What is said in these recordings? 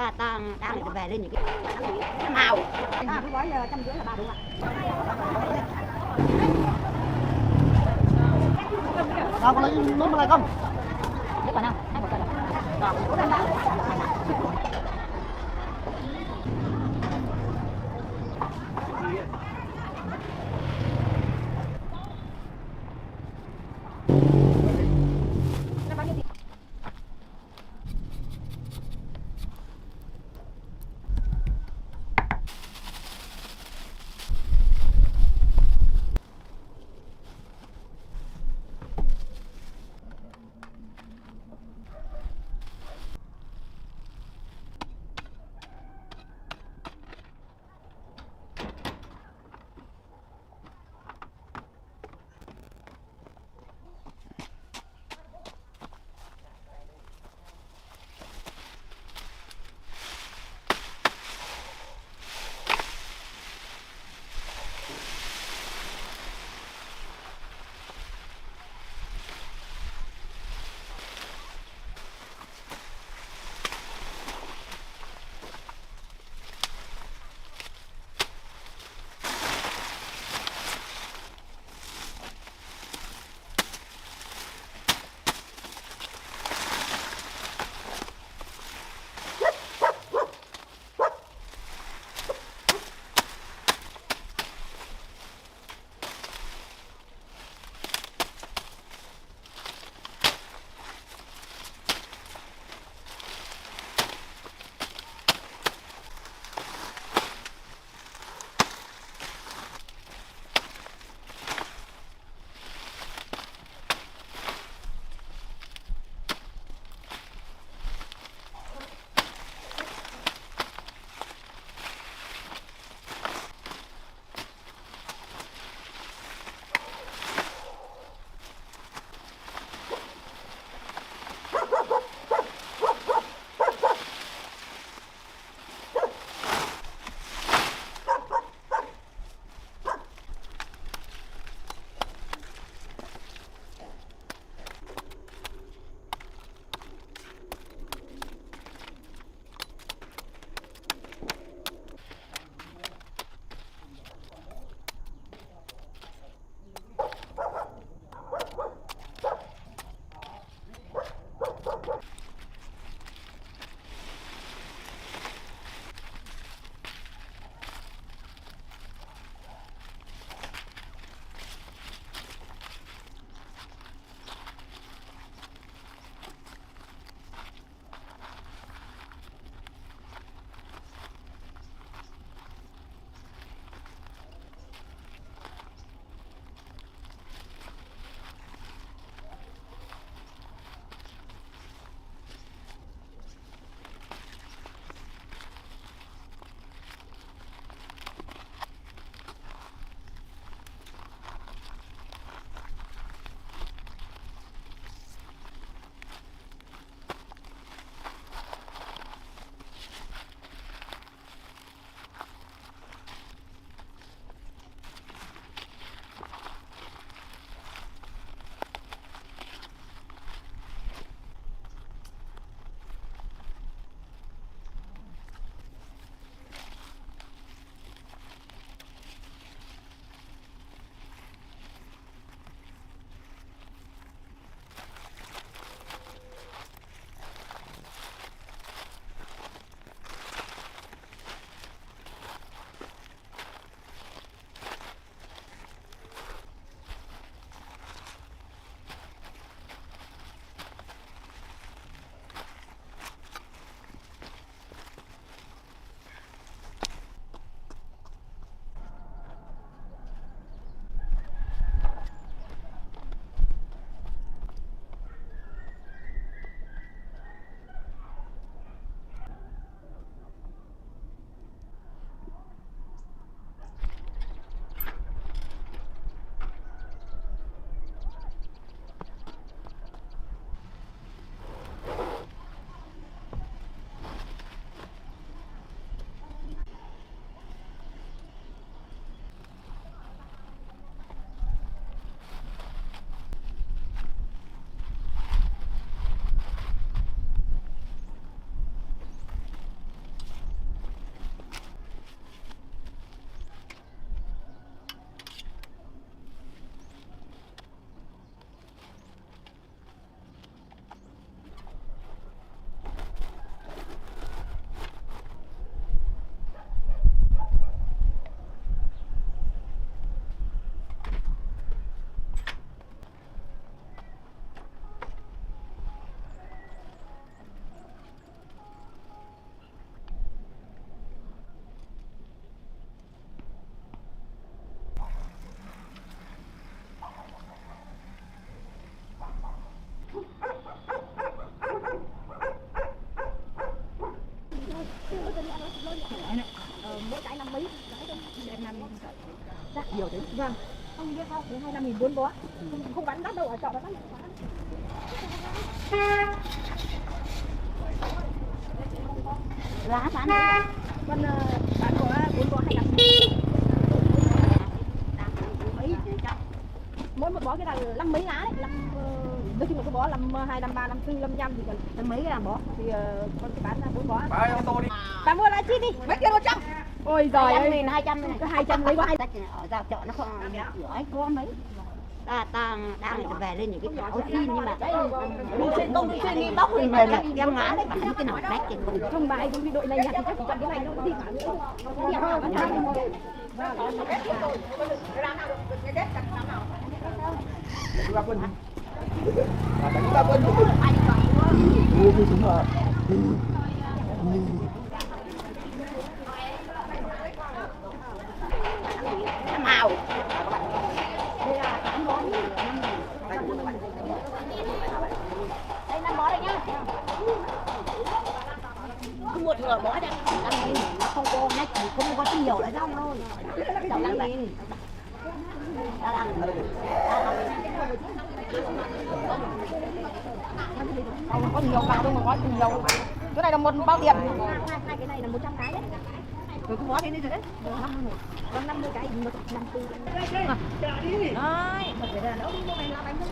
ta đang về lên những cái màu cái gói 150 là 3 đúng không ạ? Nào có lấy nốt một này không? Đấy còn không? Hai một còn. Rất nhiều đấy. Vâng. Không biết không, 25.000 4 bó. Không bán đắt đâu, ở chợ bán đắt. Giá bán con bán có 4 bó 25.000. Mấy mỗi một bó cái là 5 mấy lá đấy, 5 nói chung là cái bó 52, 53, 54, 55 thì còn mấy cái làm bó thì con cái bán ra 4 bó. Bao nhiêu tô đi. Bà mua lại chi đi, mấy kia 100. Ôi giời ơi, 200 này, có 200 lấy gói. Ở giao chợ nó không ấy có mấy. Ta đang về lên những cái chảo xin nhưng mà công ty đi bóc thì về lại đem ngán đấy, những cái nào đách thì không bài cái đội này nhặt thì chắc chỉ chọn cái này đâu có gì cả nữa. Ra quân. Đánh ra quân. Mua cái súng rồi. Màu. Đây 5 bó đây nhá. Cứ một nửa bó đây. 5.000 nó không có nó chỉ không có nhiều là rong thôi. 5.000. Có nhiều vào đâu mà gói nhiều. Cái này là một bao tiền. Hai cái này là 100 cái đấy. Rồi cứ bó thế này rồi đấy. 50 cái 150. Đấy. Phải là nó đi mua này làm bánh thôi.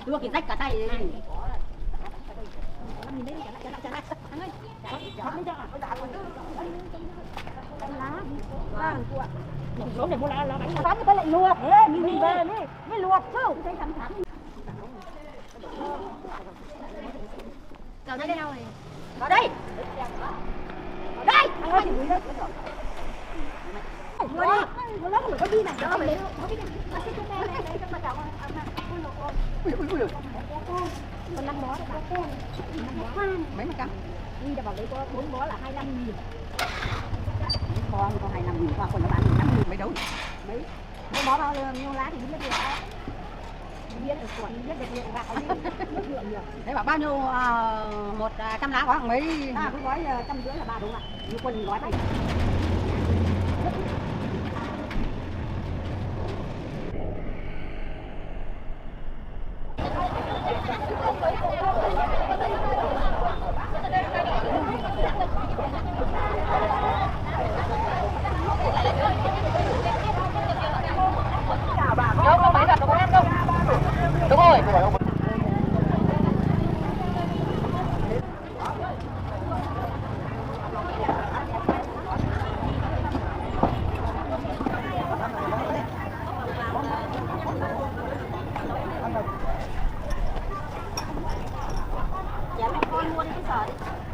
Đưa cái rách cả tay này. Số để mua lá bánh sắn tới lại luộc. Ê, mình về mới luộc chứ. Thấy sẵn sẵn. Cậu đây đâu này? Vào đây. Vào đây. Anh ơi, ngồi đi. Nó lắm rồi có đi này. Có đi. Ui. Còn 5 bó đấy bạn. Mấy mà cắm? Đi đã bảo lấy có 4 bó là 25.000. Con 25.000 qua còn nó bán 5.000 mấy đấu. Mấy. Mỗi bó bao nhiêu lá thì biết được. Biết được còn biết được lượng gạo nước lượng nhiều. Đấy bảo bao nhiêu 100 lá có khoảng mấy? Cái gói 150 là 3 đúng không ạ? Như quần gói này. Đúng rồi.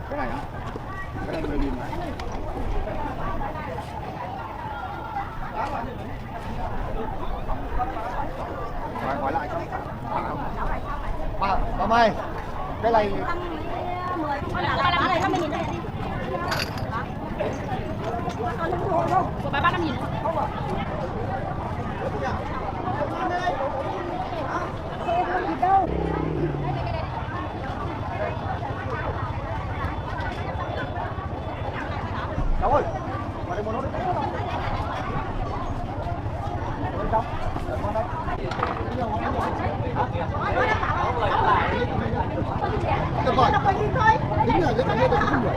Cái này hả? Cái này mình đi mà. Hỏi lại cho bà Mai, cái này của bà 35.000. cháu ơi, vào đây mua nốt đi. Được rồi, tính là giấy phép được không được.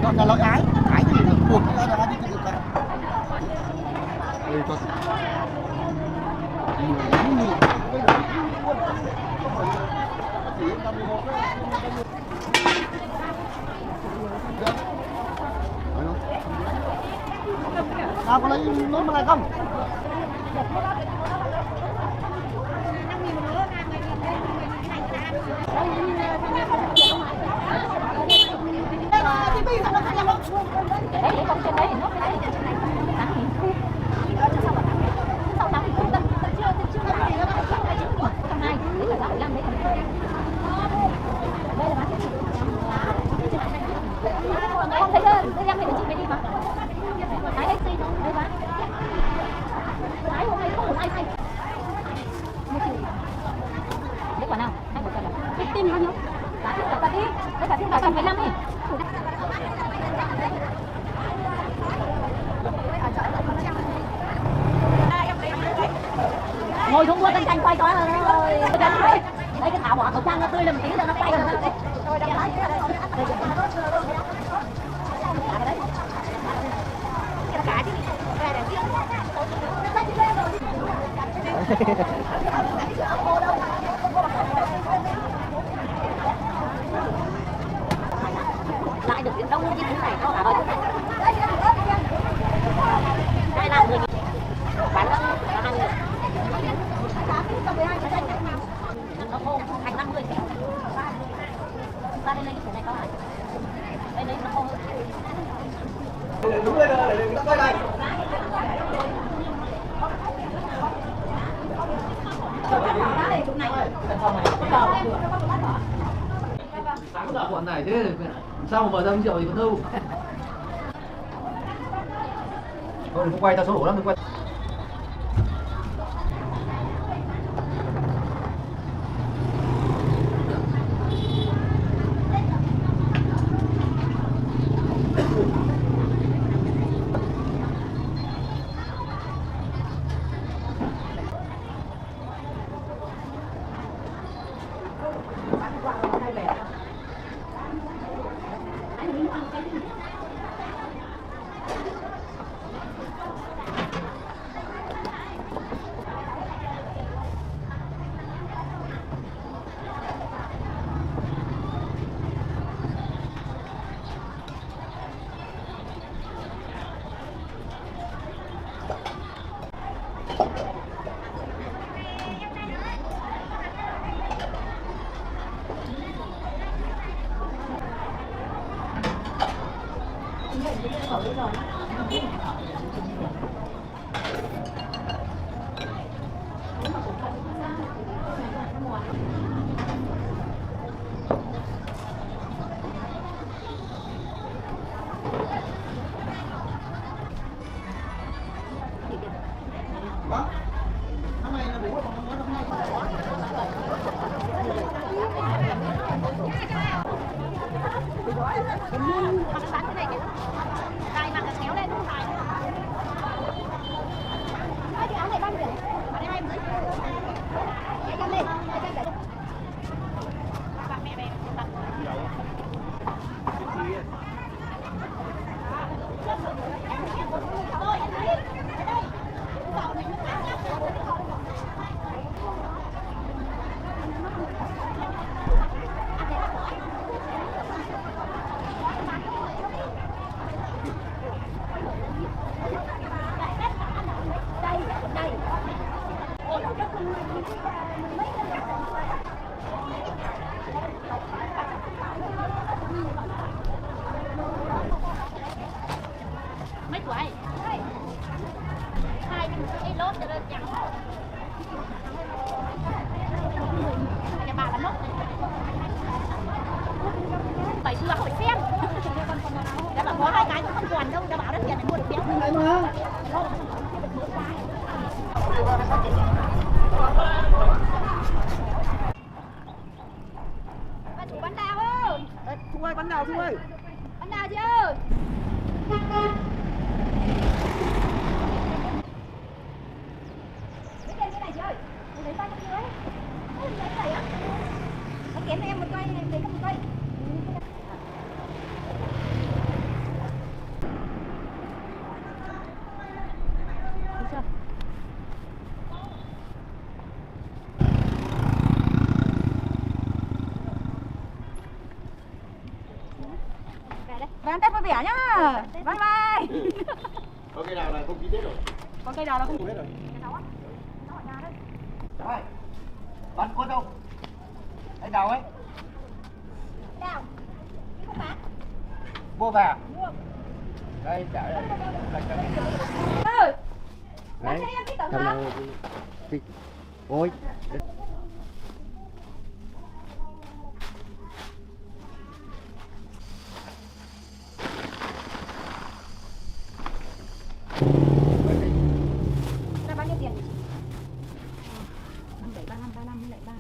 Còn là lợi ái thì được buộc ra là đi được cả. Đây con. Nào có lấy nốt mà này không? Đấy, lấy con trên đấy thì nó cái đấy trên này tắm thì sau tắm thì không tận chưa làm gì nữa, không phải chịu một trong hai đấy là 15 đấy. Đây là bán cái gì? Không thấy đâu, đây em phải chị mới đi mà. Thái hết gì đâu, đây bán. Thái hôm nay không một ai thay. Đấy quả nào? Hai một quả nào? Cái tim bao nhiêu? Cả tim, đấy cả tim cả 15 đi. Ngồi xuống mua canh canh quay coi rồi. Đây cái thảo bỏ khẩu trang nó tươi lên một tí rồi nó quay rồi. Rồi đem lái. Cả chứ. Lại được đến đông như thế này có cả ơi. Đây là người bán đó là 2 người. Nó khô thành 50 kg. Ta đây lấy cái này có này. Đây nó khô hơn. Đúng rồi, đây đây. Quận này thế sao mà mở ra rượu thì vẫn đâu. Thôi đừng quay, tao xấu hổ lắm, đừng quay. Mấy tuổi? Hai cái lốt cho đơn chẳng. Nhà bà là nốt. Bảy xưa không phải xem. Đã bảo có hai cái cũng không còn đâu, đã bảo đất tiền này mua được béo. Này mà. Bà chủ bán đào ơi. Thu ơi, bắn nào Thu ơi. Bán đào chị ơi. Lấy cái này chị ơi. Lấy ba trăm dưới. Lấy cái này á. Nó kém cho em một cây, em lấy một cây. Về ăn Tết vui vẻ nhá. Bye bye. Có cây nào là không ký Tết rồi? Có cây nào là không Không biết rồi. cái đó á. Nó ở nhà đấy. Cháu ơi, bắn con đâu? Anh Đào ấy. Đào. Cái con bán. Mua về à? Mua. Đây trả đây. Ừ. Đấy. Thằng nào thì ôi. Ra bao nhiêu tiền? 5735 với lại 3.